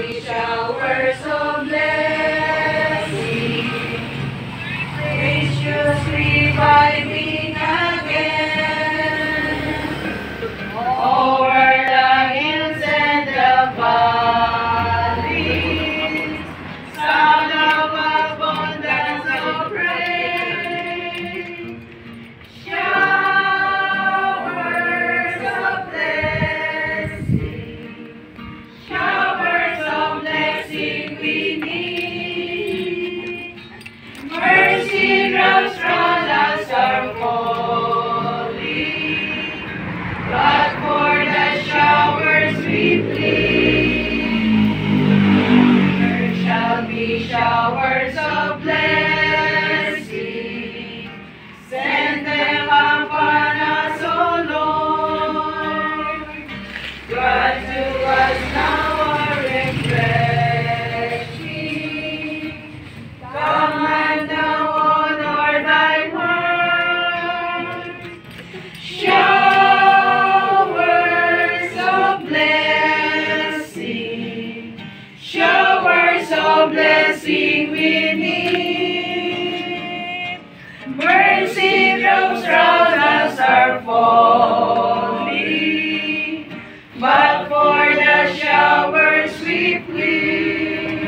be showers of blessing, gracious reviving again, over the hills and the valleys, sound of abundance of praise, showers of blessing, showers of blessing we need. Mercy drops round us are falling, but for the showers we plead. There shall be showers of blessing, send them upon us, O Lord. Grant to us now our refreshing. Come and now honor thy word. Showers of blessing, showers of blessing we need. Mercy drops round us are falling, but for the showers we plead.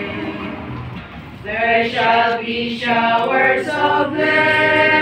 There shall be showers of blessing.